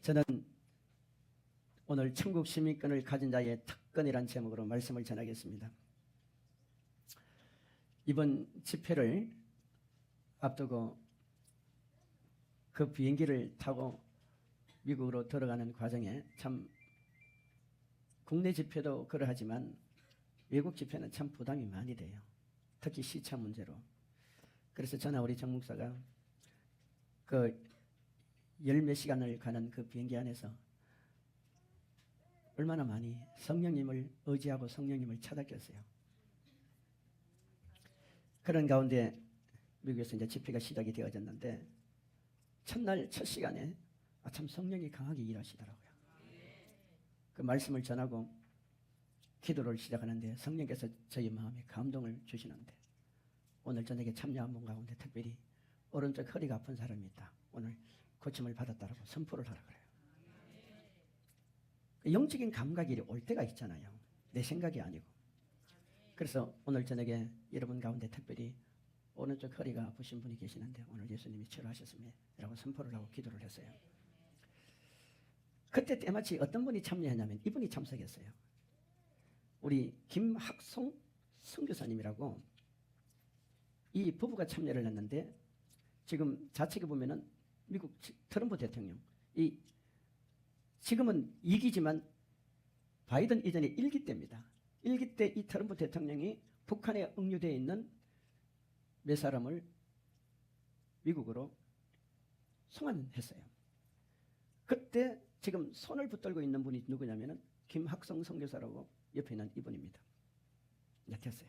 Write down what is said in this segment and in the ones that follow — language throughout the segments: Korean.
저는 오늘 천국 시민권을 가진 자의 특권이란 제목으로 말씀을 전하겠습니다. 이번 집회를 앞두고 그 비행기를 타고 미국으로 들어가는 과정에 참 국내 집회도 그러하지만 외국 집회는 참 부담이 많이 돼요. 특히 시차 문제로. 그래서 저나 우리 정 목사가 그 열 몇 시간을 가는 그 비행기 안에서 얼마나 많이 성령님을 의지하고 성령님을 찾았겠어요. 그런 가운데 미국에서 이제 집회가 시작이 되어졌는데 첫날 첫 시간에 참 성령이 강하게 일하시더라고요. 그 말씀을 전하고 기도를 시작하는데 성령께서 저희 마음에 감동을 주시는데 오늘 저녁에 참여한 분 가운데 특별히 오른쪽 허리가 아픈 사람이 있다. 오늘 고침을 받았다라고 선포를 하라 그래요. 영적인 감각이 올 때가 있잖아요. 내 생각이 아니고. 그래서 오늘 저녁에 여러분 가운데 특별히 오른쪽 허리가 아프신 분이 계시는데 오늘 예수님이 치료하셨습니다 라고 선포를 하고 기도를 했어요. 그때 때마치 어떤 분이 참여했냐면 이분이 참석했어요. 우리 김학송 선교사님이라고 이 부부가 참여를 했는데 지금 좌측에 보면은 미국 트럼프 대통령 지금은 2기지만 바이든 이전에 1기 때입니다. 1기 때 이 트럼프 대통령이 북한에 억류되어 있는 몇 사람을 미국으로 송환했어요. 그때 지금 손을 붙들고 있는 분이 누구냐면은 김학성 선교사라고 옆에 있는 이분입니다. 됐어요.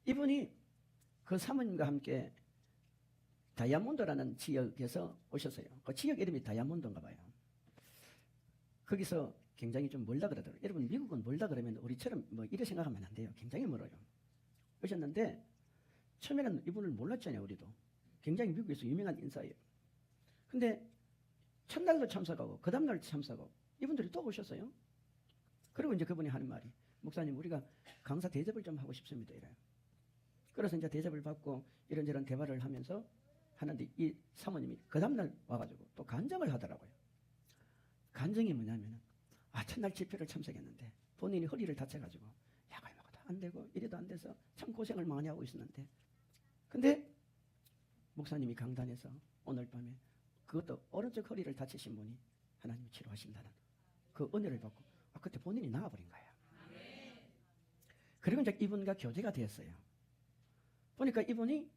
이분이 그 사모님과 함께 다이아몬드라는 지역에서 오셨어요. 그 지역 이름이 다이아몬드인가 봐요. 거기서 굉장히 좀 멀다 그러더라고요. 여러분 미국은 멀다 그러면 우리처럼 뭐 이래 생각하면 안 돼요. 굉장히 멀어요. 오셨는데 처음에는 이분을 몰랐잖아요. 우리도. 굉장히 미국에서 유명한 인사예요. 근데 첫날도 참석하고 그 다음날도 참석하고 이분들이 또 오셨어요. 그리고 이제 그분이 하는 말이 목사님 우리가 강사 대접을 좀 하고 싶습니다. 이래요. 그래서 이제 대접을 받고 이런저런 대화를 하면서 하는데 이 사모님이 그 다음날 와가지고 또 간증을 하더라고요. 간증이 뭐냐면은 첫날 집회를 참석했는데 본인이 허리를 다쳐가지고 약을 먹어도 안 되고 이래도 안 돼서 참 고생을 많이 하고 있었는데 근데 목사님이 강단에서 오늘 밤에 그것도 오른쪽 허리를 다치신 분이 하나님이 치료하신다는 그 은혜를 받고 그때 본인이 나와버린 거예요. 그리고 이제 이분과 교제가 되었어요. 보니까 이분이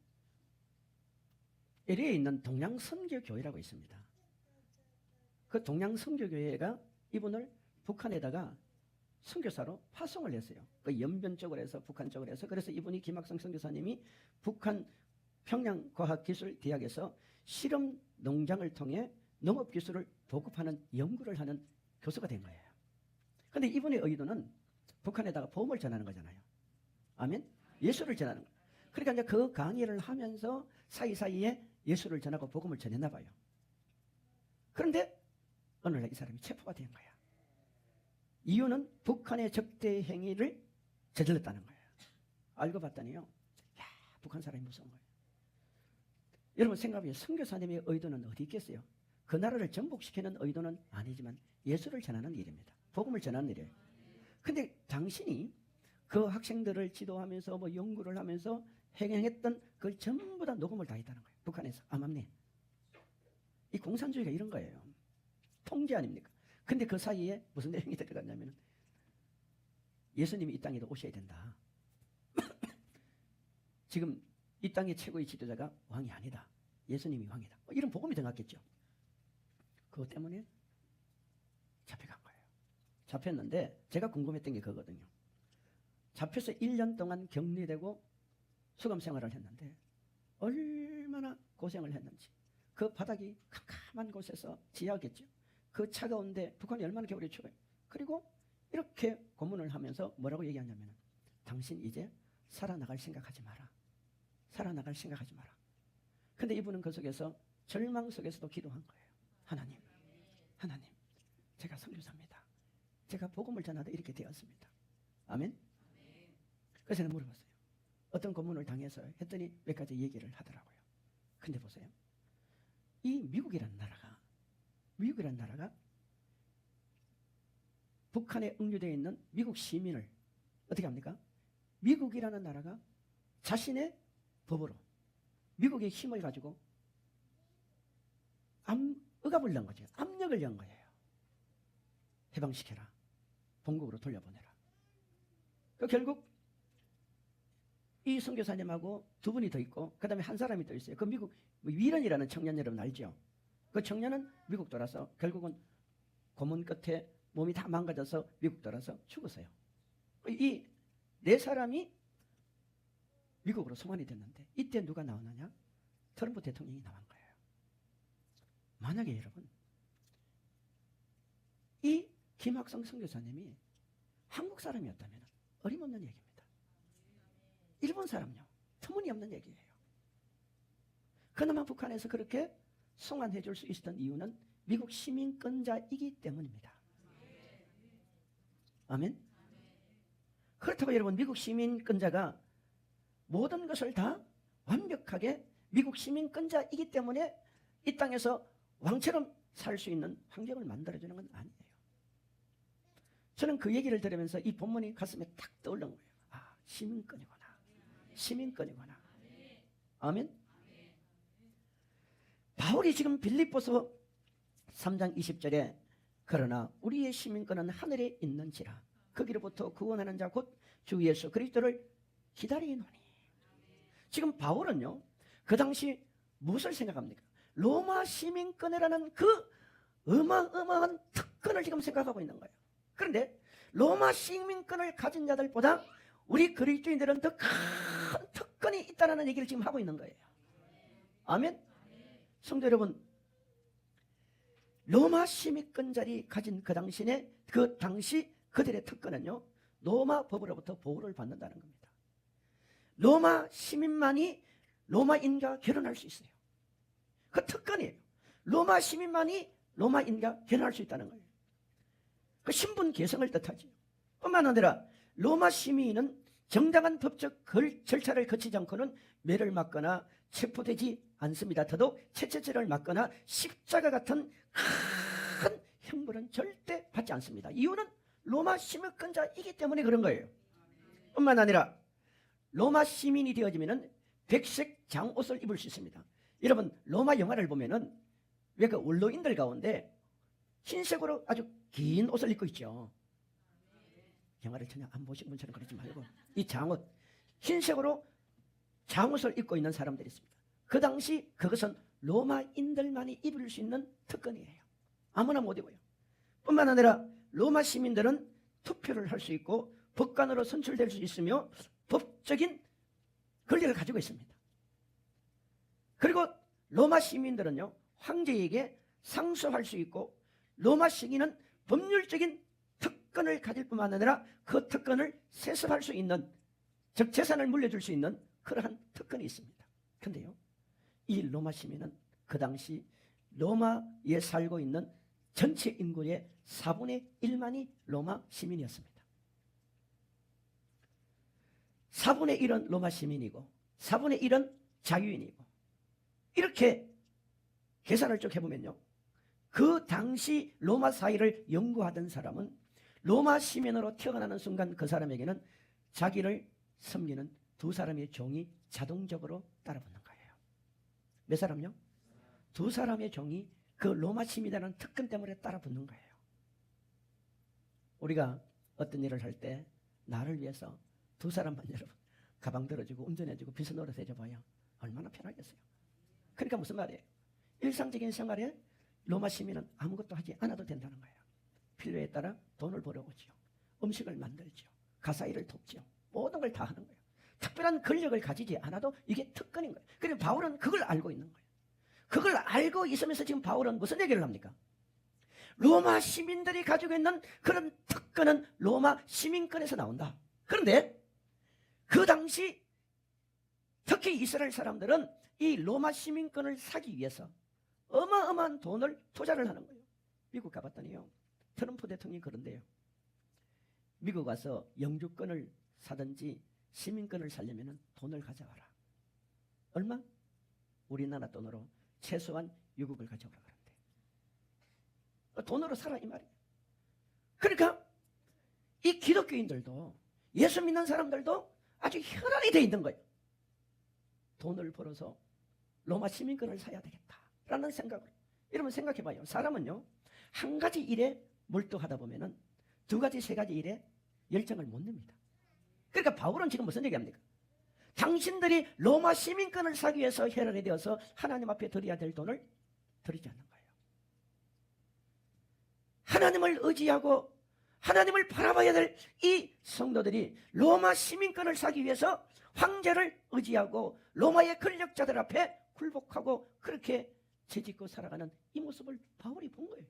LA에 있는 동양선교교회라고 있습니다. 그 동양선교교회가 이분을 북한에다가 선교사로 파송을 했어요. 그 연변 쪽으로 해서 북한 쪽으로 해서 그래서 이분이 김학성 선교사님이 북한 평양과학기술대학에서 실험 농장을 통해 농업기술을 보급하는 연구를 하는 교수가 된 거예요. 그런데 이분의 의도는 북한에다가 복음을 전하는 거잖아요. 아멘? 예수를 전하는 거예요. 그러니까 이제 그 강의를 하면서 사이사이에 예수를 전하고 복음을 전했나 봐요. 그런데 어느 날 이 사람이 체포가 된 거야. 이유는 북한의 적대 행위를 저질렀다는 거예요. 알고 봤더니요. 북한 사람이 무서운 거예요. 여러분 생각해보세요. 선교사님의 의도는 어디 있겠어요? 그 나라를 정복시키는 의도는 아니지만 예수를 전하는 일입니다. 복음을 전하는 일이에요. 근데 당신이 그 학생들을 지도하면서 뭐 연구를 하면서 행했던 그걸 전부 다 녹음을 다 했다는 거예요. 북한에서. 암암리. 이 공산주의가 이런 거예요. 통제 아닙니까? 근데 그 사이에 무슨 내용이 들어갔냐면 예수님이 이 땅에도 오셔야 된다. 지금 이 땅의 최고의 지도자가 왕이 아니다. 예수님이 왕이다. 이런 복음이 들어갔겠죠. 그것 때문에 잡혀간 거예요. 잡혔는데 제가 궁금했던 게 그거거든요. 잡혀서 1년 동안 격리되고 수감 생활을 했는데 얼마나 고생을 했는지 그 바닥이 캄캄한 곳에서 지하겠죠. 그 차가운데 북한이 얼마나 겨울에 추워요. 그리고 이렇게 고문을 하면서 뭐라고 얘기하냐면 당신 이제 살아나갈 생각하지 마라. 살아나갈 생각하지 마라. 근데 이분은 그 속에서 절망 속에서도 기도한 거예요. 하나님 제가 선교사입니다. 제가 복음을 전하다 이렇게 되었습니다. 아멘. 그래서 제가 물어봤어요. 어떤 고문을 당해서 했더니 몇 가지 얘기를 하더라고요. 근데 보세요. 이 미국이라는 나라가 북한에 억류되어 있는 미국 시민을 어떻게 합니까? 미국이라는 나라가 자신의 법으로 미국의 힘을 가지고 억압을 넣은 거죠. 압력을 넣은 거예요. 해방시켜라. 본국으로 돌려보내라. 결국 이 선교사님하고 두 분이 더 있고 그 다음에 한 사람이 더 있어요. 그 미국 위런이라는 청년 여러분 알죠? 그 청년은 미국 돌아서 결국은 고문 끝에 몸이 다 망가져서 미국 돌아서 죽었어요. 이 네 사람이 미국으로 송환이 됐는데 이때 누가 나오느냐? 트럼프 대통령이 나온 거예요. 만약에 여러분 이 김학성 선교사님이 한국 사람이었다면 어림없는 얘기입니다. 일본 사람요. 터무니없는 얘기예요. 그나마 북한에서 그렇게 송환해 줄 수 있었던 이유는 미국 시민권자이기 때문입니다. 아멘. 그렇다고 여러분 미국 시민권자가 모든 것을 다 완벽하게 미국 시민권자이기 때문에 이 땅에서 왕처럼 살 수 있는 환경을 만들어주는 건 아니에요. 저는 그 얘기를 들으면서 이 본문이 가슴에 딱 떠오른 거예요. 아, 시민권이구나. 시민권이구나. 아멘. 바울이 지금 빌립보서 3장 20절에 그러나 우리의 시민권은 하늘에 있는지라 거기로부터 구원하는 자 곧 주 예수 그리스도를 기다리노니. 지금 바울은요 그 당시 무엇을 생각합니까? 로마 시민권이라는 그 어마어마한 특권을 지금 생각하고 있는 거예요. 그런데 로마 시민권을 가진 자들보다 우리 그리스도인들은 더 큰 특권이 있다는 얘기를 지금 하고 있는 거예요. 아멘. 성도 여러분, 로마 시민권자들이 가진 그 당시 그들의 특권은요 로마 법으로부터 보호를 받는다는 겁니다. 로마 시민만이 로마인과 결혼할 수 있어요. 그 특권이에요. 로마 시민만이 로마인과 결혼할 수 있다는 거예요. 그 신분 개성을 뜻하죠. 뿐만 아니라 로마 시민은 정당한 법적 절차를 거치지 않고는 매를 맞거나 체포되지 않습니다. 더더욱 채찍질을 맞거나 십자가 같은 큰 형벌은 절대 받지 않습니다. 이유는 로마 시민권자이기 때문에 그런 거예요. 뿐만 아니라 로마 시민이 되어지면 백색 장옷을 입을 수 있습니다. 여러분 로마 영화를 보면은 왜 그 원로인들 가운데 흰색으로 아주 긴 옷을 입고 있죠. 영화를 전혀 안 보신 분처럼 그러지 말고 이 장옷, 흰색으로 장옷을 입고 있는 사람들이 있습니다. 그 당시 그것은 로마인들만이 입을 수 있는 특권이에요. 아무나 못 입어요. 뿐만 아니라 로마 시민들은 투표를 할 수 있고 법관으로 선출될 수 있으며 법적인 권리를 가지고 있습니다. 그리고 로마 시민들은요 황제에게 상소할 수 있고 로마 시민은 법률적인 특권을 가질 뿐만 아니라 그 특권을 세습할 수 있는, 즉 재산을 물려줄 수 있는 그러한 특권이 있습니다. 그런데요 이 로마 시민은 그 당시 로마에 살고 있는 전체 인구의 4분의 1만이 로마 시민이었습니다. 4분의 1은 로마 시민이고 4분의 1은 자유인이고, 이렇게 계산을 쭉 해보면요 그 당시 로마 사회를 연구하던 사람은 로마 시민으로 태어나는 순간 그 사람에게는 자기를 섬기는 두 사람의 종이 자동적으로 따라붙는 거예요. 몇 사람요? 두 사람의 종이 그 로마 시민이라는 특권 때문에 따라붙는 거예요. 우리가 어떤 일을 할 때 나를 위해서 두 사람만 여러분 가방 들어주고 운전해주고 빚을 노릇 해줘봐요. 얼마나 편하겠어요. 그러니까 무슨 말이에요? 일상적인 생활에 로마 시민은 아무것도 하지 않아도 된다는 거예요. 필요에 따라 돈을 벌어오지요. 음식을 만들지요. 가사일을 돕지요. 모든 걸 다 하는 거예요. 특별한 권력을 가지지 않아도 이게 특권인 거예요. 그리고 바울은 그걸 알고 있는 거예요. 그걸 알고 있으면서 지금 바울은 무슨 얘기를 합니까? 로마 시민들이 가지고 있는 그런 특권은 로마 시민권에서 나온다. 그런데 그 당시 특히 이스라엘 사람들은 이 로마 시민권을 사기 위해서 어마어마한 돈을 투자를 하는 거예요. 미국 가봤더니요 트럼프 대통령이 그런데요 미국 와서 영주권을 사든지 시민권을 사려면 돈을 가져와라. 얼마? 우리나라 돈으로 최소한 유국을 가져오라 그런대. 돈으로 살아 이 말이에요. 그러니까 이 기독교인들도 예수 믿는 사람들도 아주 혈안이 돼 있는 거예요. 돈을 벌어서 로마 시민권을 사야 되겠다라는 생각으로. 여러분 생각해 봐요. 사람은요 한 가지 일에 몰두하다 보면은 두 가지 세 가지 일에 열정을 못 냅니다. 그러니까 바울은 지금 무슨 얘기합니까? 당신들이 로마 시민권을 사기 위해서 혈안이 되어서 하나님 앞에 드려야 될 돈을 드리지 않는 거예요. 하나님을 의지하고 하나님을 바라봐야 될 이 성도들이 로마 시민권을 사기 위해서 황제를 의지하고 로마의 권력자들 앞에 굴복하고 그렇게 죄짓고 살아가는 이 모습을 바울이 본 거예요.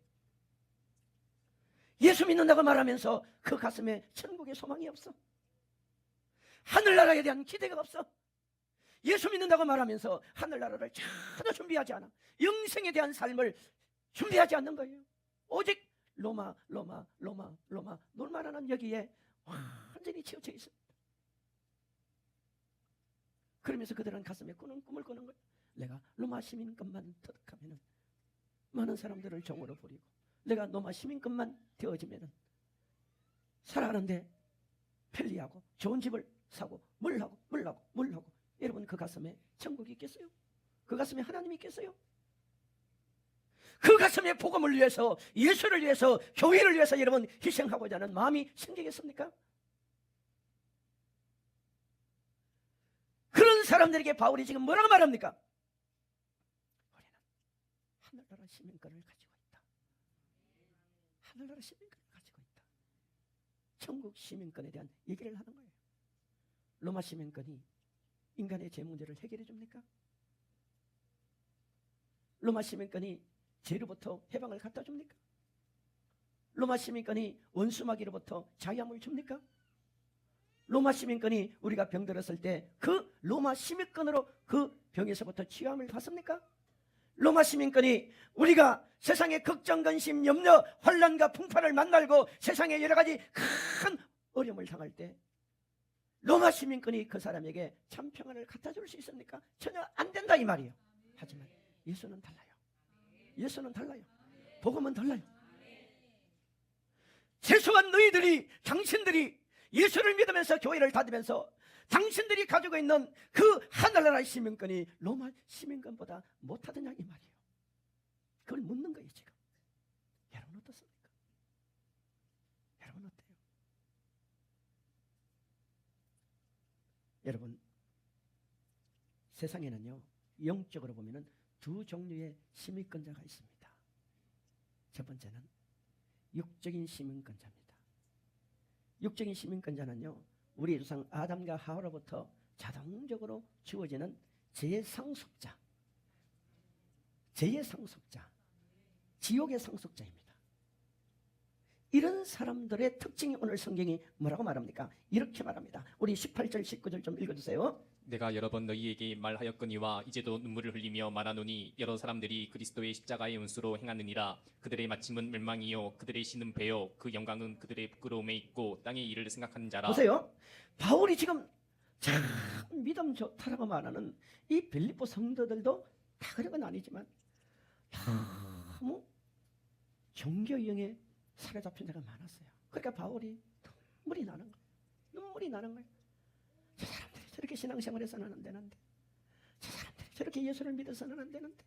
예수 믿는다고 말하면서 그 가슴에 천국의 소망이 없어. 하늘나라에 대한 기대가 없어. 예수 믿는다고 말하면서 하늘나라를 전혀 준비하지 않아. 영생에 대한 삶을 준비하지 않는 거예요. 오직 로마 놀만한 여기에 완전히 치우쳐 있습니다. 그러면서 그들은 가슴에 꾸는 꿈을 꾸는 거예요. 내가 로마 시민권만 터득하면 많은 사람들을 종으로 부리고 내가 로마 시민권만 되어지면 살아가는데 편리하고 좋은 집을 사고 뭘 하고 여러분 그 가슴에 천국이 있겠어요? 그 가슴에 하나님이 있겠어요? 그 가슴에 복음을 위해서 예수를 위해서 교회를 위해서 여러분 희생하고자 하는 마음이 생기겠습니까? 그런 사람들에게 바울이 지금 뭐라고 말합니까? 우리는 하늘나라 시민권을 가지고 있다. 하늘나라 시민권을 가지고 있다. 천국 시민권에 대한 얘기를 하는 거예요. 로마 시민권이 인간의 죄 문제를 해결해 줍니까? 로마 시민권이 죄로부터 해방을 갖다 줍니까? 로마 시민권이 원수마귀로부터 자유함을 줍니까? 로마 시민권이 우리가 병들었을 때 그 로마 시민권으로 그 병에서부터 치유함을 받습니까? 로마 시민권이 우리가 세상의 걱정, 근심, 염려, 환난과 풍파를 만나고 세상에 여러 가지 큰 어려움을 당할 때 로마 시민권이 그 사람에게 참 평안을 갖다 줄 수 있습니까? 전혀 안 된다 이 말이에요. 하지만 예수는 달라요. 예수는 달라요. 복음은 달라요. 최소한 너희들이 당신들이 예수를 믿으면서 교회를 다니면서 당신들이 가지고 있는 그 하늘나라의 시민권이 로마 시민권보다 못하더냐 이 말이에요. 그걸 묻는 거예요 지금. 여러분 어떻습니까? 여러분 어때요? 여러분 세상에는요 영적으로 보면은 두 종류의 시민권자가 있습니다. 첫 번째는 육적인 시민권자입니다. 육적인 시민권자는요 우리 조상 아담과 하와로부터 자동적으로 주어지는 죄의 상속자, 지옥의 상속자입니다. 이런 사람들의 특징이 오늘 성경이 뭐라고 말합니까? 이렇게 말합니다. 우리 18절 19절 좀 읽어주세요. 내가 여러 번 너희에게 말하였거니와 이제도 눈물을 흘리며 말하노니 여러 사람들이 그리스도의 십자가의 운수로 행하느니라. 그들의 마침은 멸망이요 그들의 신은 배요 그 영광은 그들의 부끄러움에 있고 땅의 일을 생각하는 자라. 보세요. 바울이 지금 참 믿음 좋다라고 말하는 이 빌립보 성도들도 다 그런 건 아니지만 너무 종교형에 사로잡힌 자가 많았어요. 그러니까 바울이 눈물이 나는 거예요. 저 사람들이 저렇게 신앙생활해서는 안 되는데, 저 사람들이 저렇게 예수를 믿어서는 안 되는데,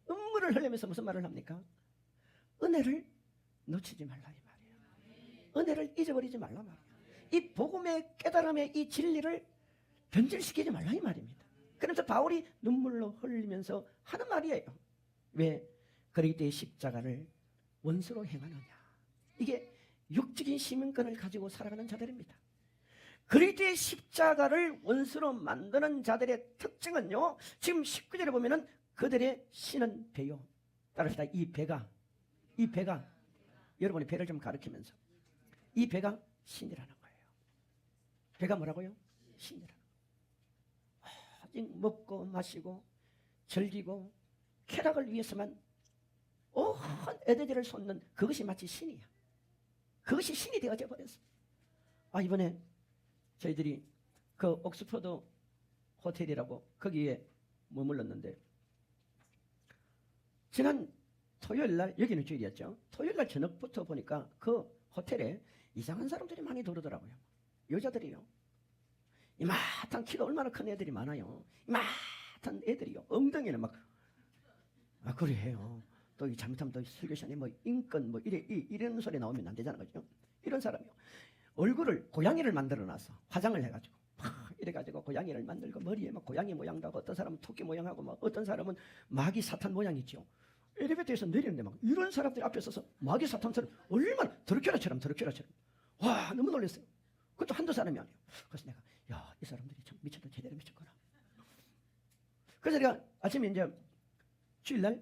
눈물을 흘리면서 무슨 말을 합니까? 은혜를 놓치지 말라 이 말이에요. 은혜를 잊어버리지 말라 말이에요. 이 복음의 깨달음의 이 진리를 변질시키지 말라 이 말입니다. 그래서 바울이 눈물로 흘리면서 하는 말이에요. 왜? 그리스도의 십자가를 원수로 행하느냐. 이게 육적인 시민권을 가지고 살아가는 자들입니다. 그리스도의 십자가를 원수로 만드는 자들의 특징은요, 지금 19절에 보면은 그들의 신은 배요. 따라합시다. 이 배가 여러분이 배를 좀 가리키면서 이 배가 신이라는 거예요. 배가 뭐라고요? 신이라는 거예요. 오직 먹고 마시고 즐기고 쾌락을 위해서만 온 에너지를 쏟는 그것이 마치 신이야. 그것이 신이 되어져 버렸어. 이번에 저희들이 그 옥스퍼드 호텔이라고 거기에 머물렀는데 지난 토요일 날, 여기는 주일이었죠. 토요일 날 저녁부터 보니까 그 호텔에 이상한 사람들이 많이 들어오더라고요. 여자들이요. 이마탄 키가 얼마나 큰 애들이 많아요. 이마탄 애들이요. 엉덩이는 막, 그래 해요. 또 이 잘못하면 또 설교 시간에 뭐 인권 뭐 이런 소리 나오면 안 되잖아요. 그죠? 이런 사람이요. 얼굴을 고양이를 만들어 놨어. 화장을 해가지고. 이래가지고 고양이를 만들고 머리에 막 고양이 모양도 하고 어떤 사람은 토끼 모양하고 막 어떤 사람은 마귀 사탄 모양이죠. 엘리베이터에서 내리는데 막 이런 사람들 앞에 서서 마귀 사탄처럼 얼마나 드러켜라처럼 와 너무 놀랐어요. 그것도 한두 사람이 아니에요. 그래서 내가 야 이 사람들이 참 미쳤다 제대로 미쳤구나. 그래서 내가 아침에 이제 주일날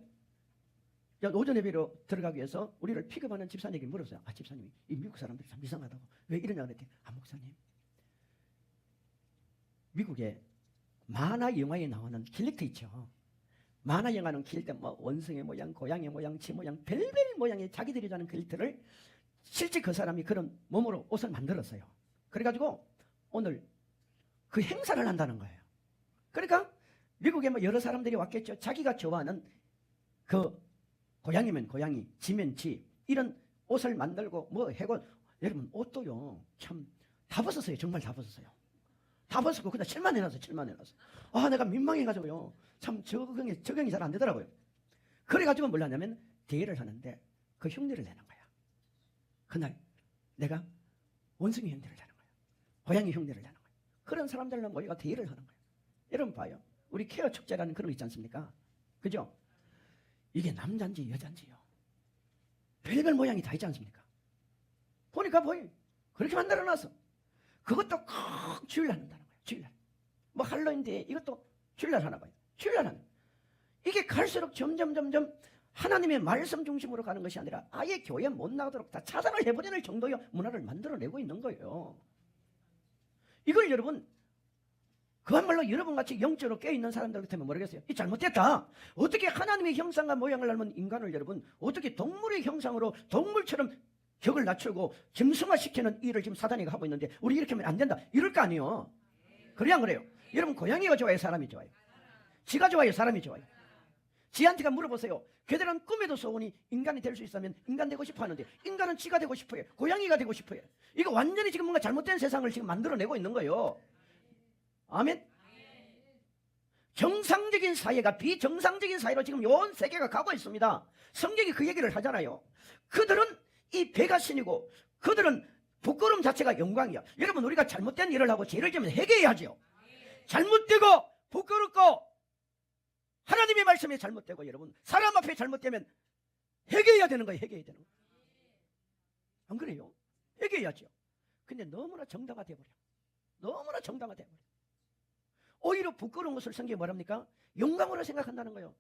오전 예배로 들어가기 위해서 우리를 픽업하는 집사님에게 물었어요. 집사님이 이 미국 사람들이 참 이상하다고 왜 이러냐 그랬더니 목사님 미국에 만화 영화에 나오는 캐릭터 있죠. 만화 영화는 캐릭터 뭐 원숭이 모양, 고양이 모양, 쥐 모양, 별별 모양의 자기들이 자는 캐릭터를 실제 그 사람이 그런 몸으로 옷을 만들었어요. 그래가지고 오늘 그 행사를 한다는 거예요. 그러니까 미국에 뭐 여러 사람들이 왔겠죠. 자기가 좋아하는 그 고양이면 고양이, 쥐면 쥐 이런 옷을 만들고 뭐 해고 여러분 옷도요 참 다 벗었어요. 정말 다 벗었어요. 다 벗었고 그냥 칠만 해놨어. 내가 민망해가지고요. 참 적응이 잘 안 되더라고요. 그래가지고 뭘 하냐면 대회를 하는데 그 흉내를 내는 거야. 그날 내가 원숭이 흉내를 내는 거야. 고양이 흉내를 내는 거야. 그런 사람들로 모여가 대회를 하는 거야. 여러분 봐요. 우리 케어 축제라는 그런 거 있지 않습니까? 그죠? 이게 남자인지 여자인지요. 별별 모양이 다 있지 않습니까? 보니까 그렇게 만들어놨어. 그것도 꼭 주일날 한다는 거예요. 주일날. 뭐 할로윈데이 이것도 주일날 하나 봐요. 주일날 하는. 이게 갈수록 점점 하나님의 말씀 중심으로 가는 것이 아니라 아예 교회 못 나가도록 다 차단을 해버리는 정도의 문화를 만들어내고 있는 거예요. 이걸 여러분 그야말로 여러분같이 영적으로 깨어있는 사람들 같으면 모르겠어요. 이 잘못됐다. 어떻게 하나님의 형상과 모양을 닮은 인간을 여러분 어떻게 동물의 형상으로 동물처럼 격을 낮추고 짐승화시키는 일을 지금 사단이 하고 있는데 우리 이렇게 하면 안 된다. 이럴 거 아니에요. 그래야 안 그래요? 여러분 고양이가 좋아요? 사람이 좋아요? 지가 좋아요? 사람이 좋아요? 지한테가 물어보세요. 걔들은 꿈에도 소원이 인간이 될 수 있으면 인간 되고 싶어 하는데 인간은 지가 되고 싶어요. 고양이가 되고 싶어요. 이거 완전히 지금 뭔가 잘못된 세상을 지금 만들어내고 있는 거예요. 아멘. 정상적인 사회가 비정상적인 사회로 지금 온 세계가 가고 있습니다. 성경이 그 얘기를 하잖아요. 그들은 이 배가 신이고 그들은 부끄러움 자체가 영광이야. 여러분 우리가 잘못된 일을 하고 죄를 지으면 회개해야죠. 잘못되고 부끄럽고 하나님의 말씀에 잘못되고 여러분 사람 앞에 잘못되면 회개해야 되는 거예요. 회개해야 되는 거예요. 안 그래요? 회개해야죠. 근데 너무나 정당화돼 버려. 너무나 정당화돼 버려. 오히려 부끄러운 것을 성경이 뭐랍니까? 영광으로 생각한다는 거예요.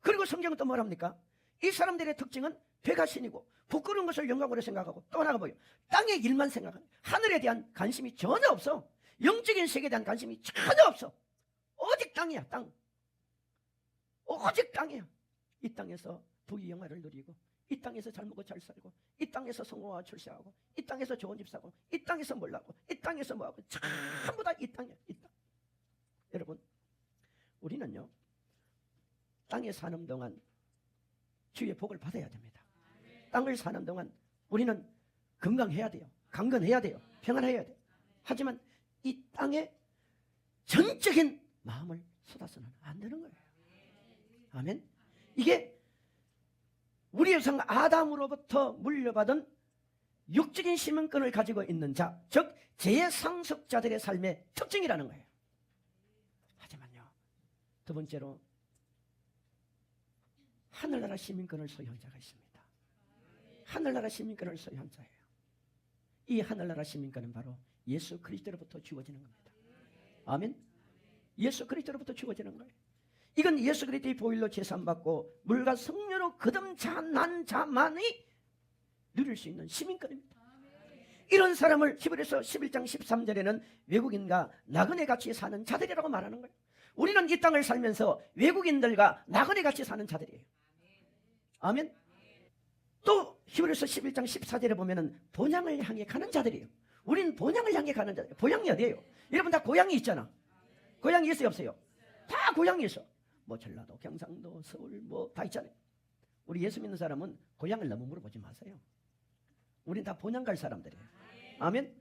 그리고 성경은 또 뭐랍니까? 이 사람들의 특징은 배가 신이고 부끄러운 것을 영광으로 생각하고 또 하나가 뭐예요? 땅의 일만 생각하는 하늘에 대한 관심이 전혀 없어. 영적인 세계에 대한 관심이 전혀 없어. 오직 땅이야. 땅. 오직 땅이야. 이 땅에서 부귀영화를 누리고 이 땅에서 잘 먹고 잘 살고 이 땅에서 성공하고 출세하고 이 땅에서 좋은 집 사고 이 땅에서 뭘 하고 이 땅에서 뭐하고 전부 다 이 땅이야. 이 땅. 여러분 우리는요 땅에 사는 동안 주의 복을 받아야 됩니다. 땅을 사는 동안 우리는 건강해야 돼요. 강건해야 돼요. 평안해야 돼요. 하지만 이 땅에 전적인 마음을 쏟아서는 안 되는 거예요. 아멘. 이게 우리의 성 아담으로부터 물려받은 육적인 시민권을 가지고 있는 자, 즉 재상속자들의 삶의 특징이라는 거예요. 하지만요, 두 번째로 하늘나라 시민권을 소유한 자가 있습니다. 하늘나라 시민권을 소유한 자예요. 이 하늘나라 시민권은 바로 예수 그리스도로부터 주어지는 겁니다. 아멘. 예수 그리스도로부터 주어지는 거예요. 이건 예수 그리스도의 보혈로 제사받고 물과 성령으로 거듭난 자만이 누릴 수 있는 시민권입니다. 이런 사람을 히브리서 11장 13절에는 외국인과 나그네 같이 사는 자들이라고 말하는 거예요. 우리는 이 땅을 살면서 외국인들과 나그네 같이 사는 자들이에요. 아멘. 또 히브리서 11장 14절에 보면은 본향을 향해 가는 자들이에요. 우리는 본향을 향해 가는 자들이에요. 본향이 어디예요? 여러분 다 고향이 있잖아. 고향이 있어요 없어요? 다 고향이 있어. 뭐 전라도, 경상도, 서울 뭐 다 있잖아요. 우리 예수 믿는 사람은 고향을 너무 물어보지 마세요. 우린 다 본향 갈 사람들이에요. 아멘.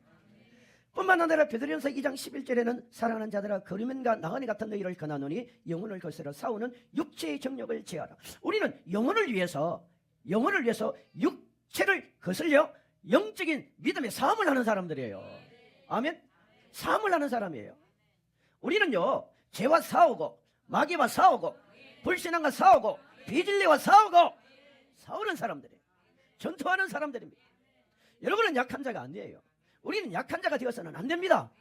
뿐만 아니라 베드로전서 2장 11절에는 사랑하는 자들아 거리면과 나그네 같은 너희를 권하노니 영혼을 거스려 싸우는 육체의 정욕을 제하라. 우리는 영혼을 위해서 육체를 거슬려 영적인 믿음의 싸움을 하는 사람들이에요. 아멘. 싸움을 하는 사람이에요. 우리는요 죄와 싸우고 마귀와 싸우고 불신앙과 싸우고 비진리와 싸우는 사람들이에요. 전투하는 사람들입니다. 여러분은 약한 자가 아니에요. 우리는 약한 자가 되어서는 안 됩니다.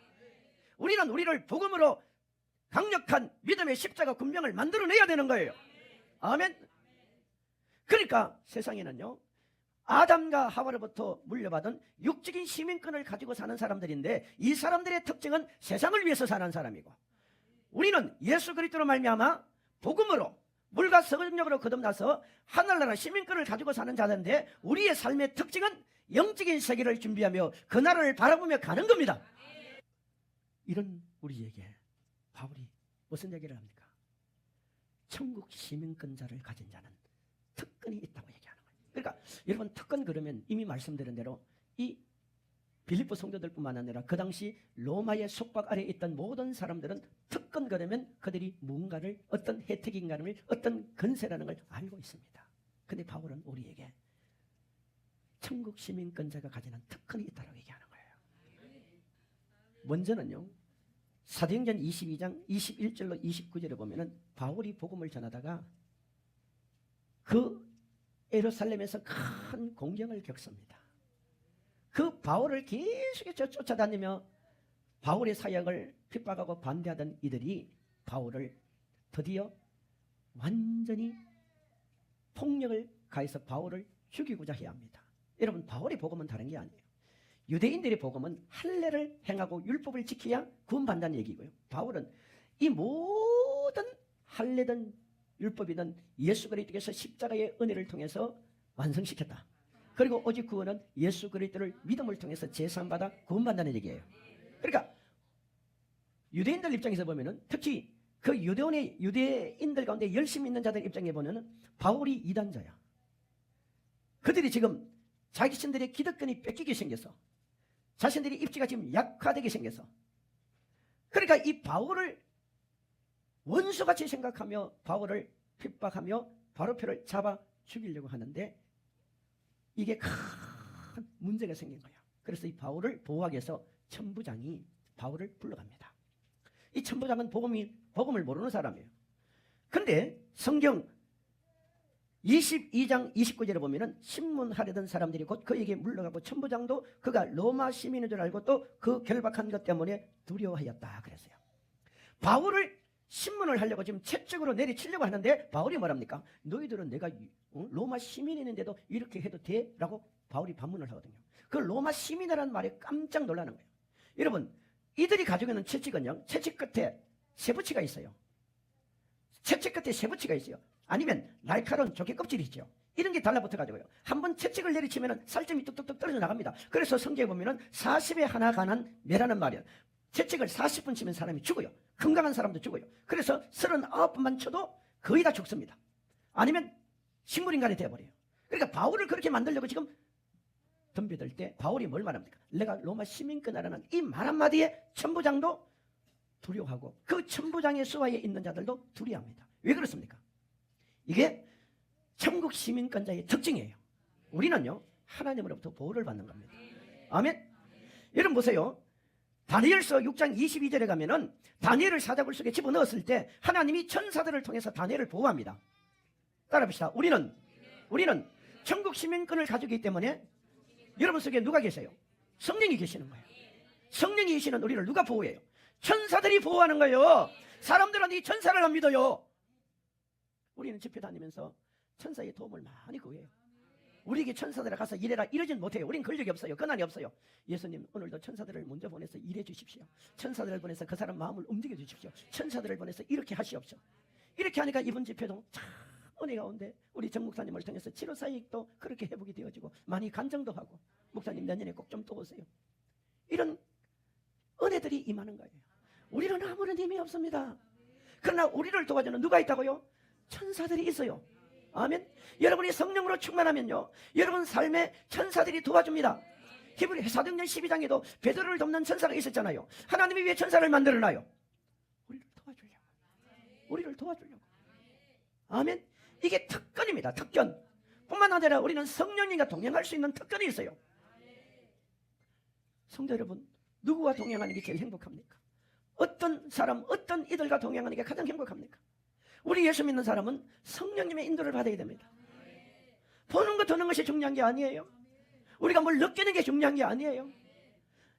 우리는 우리를 복음으로 강력한 믿음의 십자가 군병을 만들어내야 되는 거예요. 아멘. 그러니까 세상에는요 아담과 하와로부터 물려받은 육적인 시민권을 가지고 사는 사람들인데 이 사람들의 특징은 세상을 위해서 사는 사람이고 우리는 예수 그리스도로 말미암아 복음으로 물과 성령으로 거듭나서 하늘나라 시민권을 가지고 사는 자들인데 우리의 삶의 특징은 영적인 세계를 준비하며 그 나라를 바라보며 가는 겁니다. 이런 우리에게 바울이 무슨 얘기를 합니까? 천국 시민권자를 가진 자는 특권이 있다고 얘기하는 거예요. 그러니까 여러분 특권 그러면 이미 말씀드린 대로 이 빌립보 성도들뿐만 아니라 그 당시 로마의 속박 아래에 있던 모든 사람들은 특권 그러면 그들이 무언가를 어떤 혜택인가를 어떤 건세라는 걸 알고 있습니다. 그런데 바울은 우리에게 천국 시민권자가 가지는 특권이 있다고 얘기하는 거예요. 먼저는요 사도행전 22장 21절로 29절에 보면은 바울이 복음을 전하다가 그 예루살렘에서 큰 공경을 겪습니다. 그 바울을 계속해서 쫓아다니며 바울의 사역을 핍박하고 반대하던 이들이 바울을 드디어 완전히 폭력을 가해서 바울을 죽이고자 해야 합니다. 여러분 바울의 복음은 다른 게 아니에요. 유대인들의 복음은 할례를 행하고 율법을 지켜야 구원받는다는 얘기고요. 바울은 이 모든 할례든 율법이든 예수 그리스도께서 십자가의 은혜를 통해서 완성시켰다. 그리고 오직 구원은 예수 그리스도를 믿음을 통해서 제사받아 구원받는다는 얘기예요. 그러니까 유대인들 입장에서 보면은 특히 그 유대인들 가운데 열심히 있는 자들 입장에 보면은 바울이 이단자야. 그들이 지금 자신들의 기득권이 뺏기게 생겨서 자신들의 입지가 지금 약화되게 생겨서 그러니까 이 바울을 원수같이 생각하며 바울을 핍박하며 바로표를 잡아 죽이려고 하는데 이게 큰 문제가 생긴 거예요. 그래서 이 바울을 보호하기 위해서 천부장이 바울을 불러갑니다. 이 천부장은 복음을 모르는 사람이에요. 그런데 성경 22장 29절에 보면은 신문하려던 사람들이 곧 그에게 물러가고 천부장도 그가 로마 시민인 줄 알고 또 그 결박한 것 때문에 두려워하였다 그랬어요. 바울을 신문을 하려고 지금 채찍으로 내리치려고 하는데 바울이 뭐랍니까? 너희들은 내가 로마 시민인데도 이렇게 해도 돼? 라고 바울이 반문을 하거든요. 그 로마 시민이라는 말에 깜짝 놀라는 거예요. 여러분 이들이 가지고 있는 채찍은요 채찍 끝에 쇠붙이가 있어요. 채찍 끝에 쇠붙이가 있어요. 아니면 날카로운 조개 껍질이 있죠. 이런 게 달라붙어 가지고요. 한번 채찍을 내리치면 살점이 뚝뚝뚝 떨어져 나갑니다. 그래서 성경에 보면은 40에 하나 가난 매라는 말이에요. 채찍을 40번 치면 사람이 죽어요. 건강한 사람도 죽어요. 그래서 39번만 쳐도 거의 다 죽습니다. 아니면 식물인간이 되어버려요. 그러니까 바울을 그렇게 만들려고 지금 덤벼들 때 바울이 뭘 말합니까? 내가 로마 시민권이라는 이 말 한마디에 천부장도 두려워하고 그 천부장의 수하에 있는 자들도 두려워합니다. 왜 그렇습니까? 이게 천국 시민권자의 특징이에요. 우리는요 하나님으로부터 보호를 받는 겁니다. 아멘. 여러분 보세요. 다니엘서 6장 22절에 가면은 다니엘을 사자굴 속에 집어넣었을 때 하나님이 천사들을 통해서 다니엘을 보호합니다. 따라합시다. 우리는 천국 시민권을 가지고 있기 때문에 여러분 속에 누가 계세요? 성령이 계시는 거예요. 성령이 계시는 우리를 누가 보호해요? 천사들이 보호하는 거예요. 사람들은 이 천사를 안 믿어요. 우리는 집회 다니면서 천사의 도움을 많이 구해요. 우리에게 천사들이 가서 일해라 이러진 못해요. 우린 권력이 없어요. 권한이 없어요. 예수님 오늘도 천사들을 먼저 보내서 일해 주십시오. 천사들을 보내서 그 사람 마음을 움직여 주십시오. 천사들을 보내서 이렇게 하시옵소서. 이렇게 하니까 이번 집회도 참 은혜 가운데 우리 정 목사님을 통해서 치료사역도 그렇게 회복이 되어지고 많이 간증도 하고 목사님 내년에 꼭 좀 또 오세요. 이런 은혜들이 임하는 거예요. 우리는 아무런 힘이 없습니다. 그러나 우리를 도와주는 누가 있다고요? 천사들이 있어요. 아멘. 여러분이 성령으로 충만하면요, 여러분 삶에 천사들이 도와줍니다. 히브리 사도행전 12장에도 베드로를 돕는 천사가 있었잖아요. 하나님이 왜 천사를 만들어놔요? 우리를 도와주려고. 우리를 도와주려고. 아멘. 이게 특권입니다. 특권. 뿐만 아니라 우리는 성령님과 동행할 수 있는 특권이 있어요. 성도 여러분, 누구와 동행하는 게 제일 행복합니까? 어떤 사람, 어떤 이들과 동행하는 게 가장 행복합니까? 우리 예수 믿는 사람은 성령님의 인도를 받아야 됩니다. 보는 것 듣는 것이 중요한 게 아니에요. 우리가 뭘 느끼는 게 중요한 게 아니에요.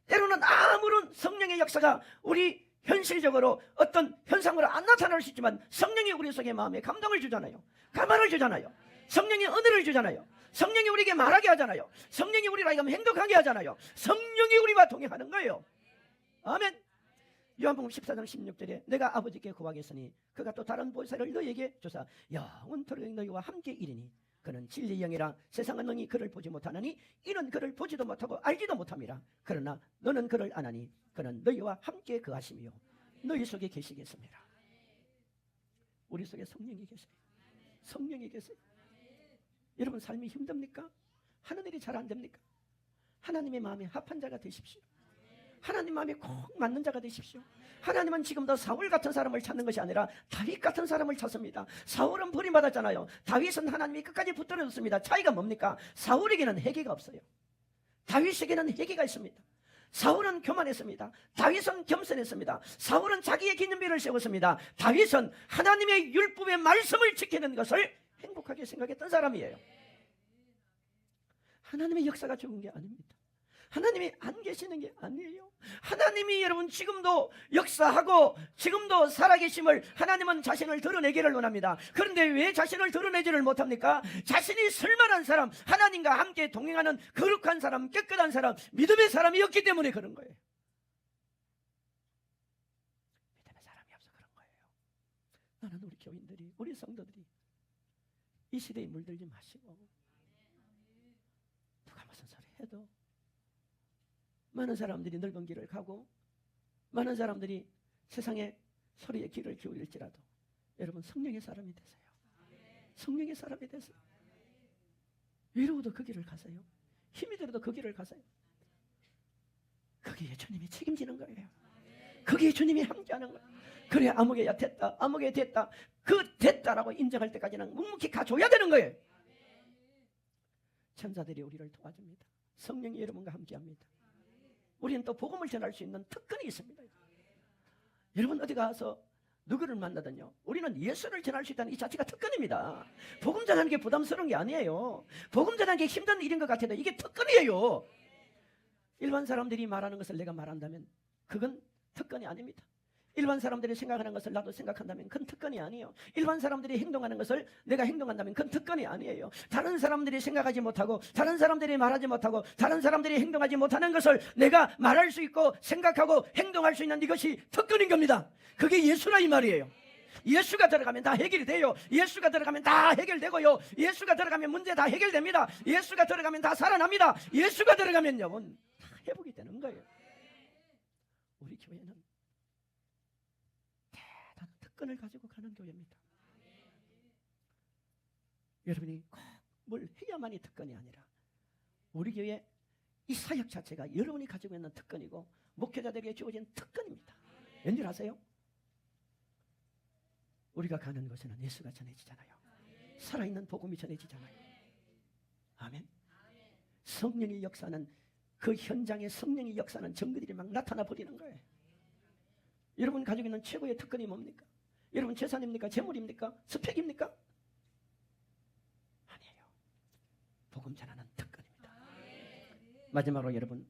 때로는 아무런 성령의 역사가 우리 현실적으로 어떤 현상으로 안 나타날 수 있지만 성령이 우리 속에 마음에 감동을 주잖아요. 가만을 주잖아요. 성령이 은혜를 주잖아요. 성령이 우리에게 말하게 하잖아요. 성령이 우리를 하여금 행동하게 하잖아요. 성령이 우리와 동행하는 거예요. 아멘. 요한복음 14장 16절에 내가 아버지께 구하겠으니 그가 또 다른 보혜사를 너희에게 주사 영원토록 너희와 함께 이르니 그는 진리의 영이라 세상은 능히 그를 보지 못하나니 이는 그를 보지도 못하고 알지도 못함이라. 그러나 너는 그를 아나니 그는 너희와 함께 거하시며 너희 속에 계시겠습니다. 우리 속에 성령이 계세요. 성령이 계세요. 여러분 삶이 힘듭니까? 하는 일이 잘 안 됩니까? 하나님의 마음에 합한 자가 되십시오. 하나님 마음에 꼭 맞는 자가 되십시오. 하나님은 지금도 사울 같은 사람을 찾는 것이 아니라 다윗 같은 사람을 찾습니다. 사울은 버림받았잖아요. 다윗은 하나님이 끝까지 붙들어줬습니다. 차이가 뭡니까? 사울에게는 회개가 없어요. 다윗에게는 회개가 있습니다. 사울은 교만했습니다. 다윗은 겸손했습니다. 사울은 자기의 기념비를 세웠습니다. 다윗은 하나님의 율법의 말씀을 지키는 것을 행복하게 생각했던 사람이에요. 하나님의 역사가 좋은 게 아닙니다. 하나님이 안 계시는 게 아니에요. 하나님이 여러분 지금도 역사하고 지금도 살아계심을, 하나님은 자신을 드러내기를 원합니다. 그런데 왜 자신을 드러내지를 못합니까? 자신이 쓸만한 사람, 하나님과 함께 동행하는 거룩한 사람, 깨끗한 사람, 믿음의 사람이 없기 때문에 그런 거예요. 믿음의 사람이 없어 그런 거예요. 나는 우리 교인들이, 우리 성도들이 이 시대에 물들지 마시고 누가 무슨 소리 해도 많은 사람들이 넓은 길을 가고 많은 사람들이 세상의 소리에 귀를 기울일지라도 여러분 성령의 사람이 되세요. 성령의 사람이 되세요. 외로워도 그 길을 가세요. 힘이 들어도 그 길을 가세요. 거기에 주님이 책임지는 거예요. 거기에 주님이 함께하는 거예요. 그래 아무개야 됐다, 아무개 됐다, 그 됐다라고 인정할 때까지는 묵묵히 가줘야 되는 거예요. 천사들이 우리를 도와줍니다. 성령이 여러분과 함께합니다. 우리는 또 복음을 전할 수 있는 특권이 있습니다. 여러분 어디 가서 누구를 만나든요, 우리는 예수를 전할 수 있다는 이 자체가 특권입니다. 복음 전하는 게 부담스러운 게 아니에요. 복음 전하는 게 힘든 일인 것 같아도 이게 특권이에요. 일반 사람들이 말하는 것을 내가 말한다면 그건 특권이 아닙니다. 일반 사람들이 생각하는 것을 나도 생각한다면 그건 특권이 아니에요. 일반 사람들이 행동하는 것을 내가 행동한다면 그건 특권이 아니에요. 다른 사람들이 생각하지 못하고 다른 사람들이 말하지 못하고 다른 사람들이 행동하지 못하는 것을 내가 말할 수 있고 생각하고 행동할 수 있는 이것이 특권인 겁니다. 그게 예수라 이 말이에요. 예수가 들어가면 다 해결이 돼요. 예수가 들어가면 다 해결되고요. 예수가 들어가면 문제 다 해결됩니다. 예수가 들어가면 다 살아납니다. 예수가 들어가면 여러분 다 회복이 되는 거예요. 우리 교회는 특권을 가지고 가는 교회입니다. 여러분이 꼭 뭘 해야만이 특권이 아니라 우리 교회 이 사역 자체가 여러분이 가지고 있는 특권이고 목회자들에게 주어진 특권입니다. 왠지 아세요? 우리가 가는 곳에는 예수가 전해지잖아요. 살아있는 복음이 전해지잖아요. 아멘. 성령의 역사는, 그 현장에 성령의 역사는 정글들이 막 나타나 버리는 거예요. 여러분 가지고 있는 최고의 특권이 뭡니까? 여러분 재산입니까? 재물입니까? 스펙입니까? 아니에요. 복음 전하는 특권입니다. 마지막으로 여러분,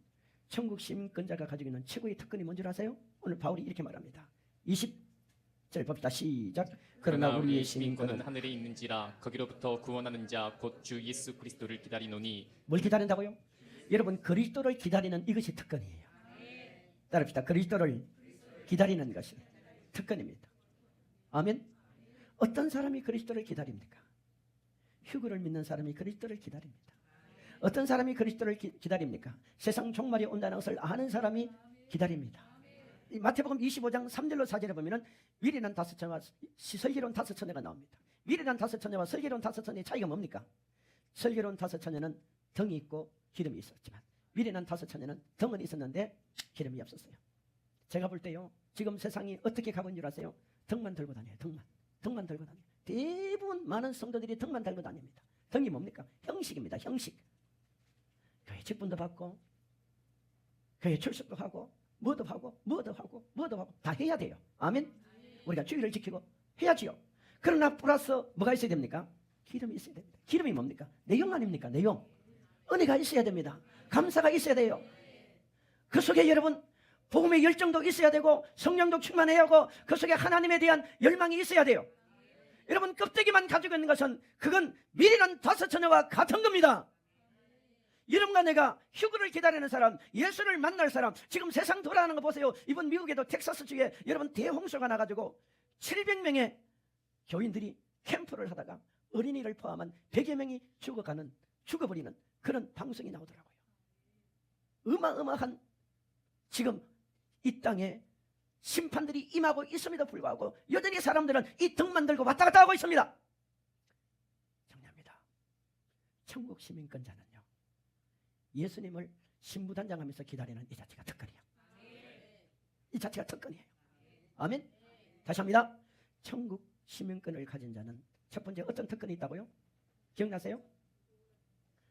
천국 시민권자가 가지고 있는 최고의 특권이 뭔지 아세요? 오늘 바울이 이렇게 말합니다. 20절 봅시다. 시작. 그러나 우리의 시민권은 하늘에 있는지라 거기로부터 구원하는 자 곧 주 예수 그리스도를 기다리노니. 뭘 기다린다고요? 여러분 그리스도를 기다리는 이것이 특권이에요. 따라합시다. 그리스도를 기다리는 것이 특권입니다. 아멘. 어떤 사람이 그리스도를 기다립니까? 휴거를 믿는 사람이 그리스도를 기다립니다. 어떤 사람이 그리스도를 기다립니까? 세상 종말이 온다는 것을 아는 사람이 기다립니다. 마태복음 25장 3절로 4절에 보면은 미련한 5처녀와 슬기로운 5처녀가 나옵니다. 미련한 5처녀와 슬기로운 5처녀의 차이가 뭡니까? 슬기로운 5처녀는 덩이 있고 기름이 있었지만 미련한 5처녀는 덩은 있었는데 기름이 없었어요. 제가 볼 때요, 지금 세상이 어떻게 가고 있는 줄 아세요? 덩만 들고 다녀요. 덩만 들고 다녀요. 대부분 많은 성도들이 덩만 들고 다닙니다. 덩이 뭡니까? 형식입니다. 형식. 교회 직분도 받고 교회 출석도 하고 뭐도 하고 다 해야 돼요. 아멘. 우리가 주의를 지키고 해야지요. 그러나 플러스 뭐가 있어야 됩니까? 기름이 있어야 됩니다. 기름이 뭡니까? 내용 아닙니까? 내용. 은혜가 있어야 됩니다. 감사가 있어야 돼요. 그 속에 여러분 복음의 열정도 있어야 되고 성령도 충만해야 하고 그 속에 하나님에 대한 열망이 있어야 돼요. 여러분 껍데기만 가지고 있는 것은 그건 미련한 5처녀와 같은 겁니다. 여러분과 내가 휴거를 기다리는 사람, 예수를 만날 사람, 지금 세상 돌아가는 거 보세요. 이번 미국에도 텍사스주에 여러분 대홍수가 나가지고 700명의 교인들이 캠프를 하다가 어린이를 포함한 100여 명이 죽어버리는 그런 방송이 나오더라고요. 어마어마한 지금 이 땅에 심판들이 임하고 있음에도 불구하고 여전히 사람들은 이 덩만 들고 왔다 갔다 하고 있습니다. 정리합니다. 천국 시민권자는요, 예수님을 신부단장하면서 기다리는 이 자체가 특권이에요. 이 자체가 특권이에요. 아멘. 다시 합니다. 천국 시민권을 가진 자는 첫 번째 어떤 특권이 있다고요? 기억나세요?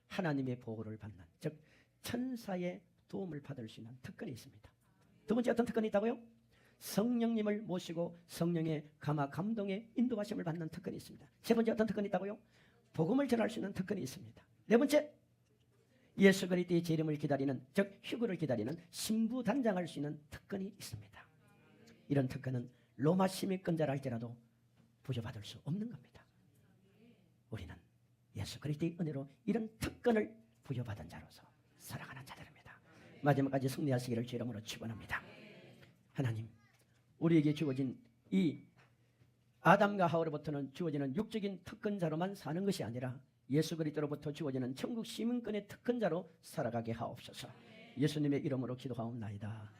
하나님의 보호를 받는, 즉 천사의 도움을 받을 수 있는 특권이 있습니다. 두 번째 어떤 특권이 있다고요? 성령님을 모시고 성령의 감화 감동의 인도하심을 받는 특권이 있습니다. 세 번째 어떤 특권이 있다고요? 복음을 전할 수 있는 특권이 있습니다. 네 번째, 예수 그리스도의 재림을 기다리는, 즉 휴거를 기다리는 신부단장할 수 있는 특권이 있습니다. 이런 특권은 로마 시민권자라 할지라도 부여받을 수 없는 겁니다. 우리는 예수 그리스도의 은혜로 이런 특권을 부여받은 자로서 살아가는 자들입니다. 마지막까지 승리하시기를 주 이름으로 축원합니다. 하나님, 우리에게 주어진 이 아담과 하와로부터는 주어지는 육적인 특권자로만 사는 것이 아니라 예수 그리스도로부터 주어지는 천국 시민권의 특권자로 살아가게 하옵소서. 예수님의 이름으로 기도하옵나이다.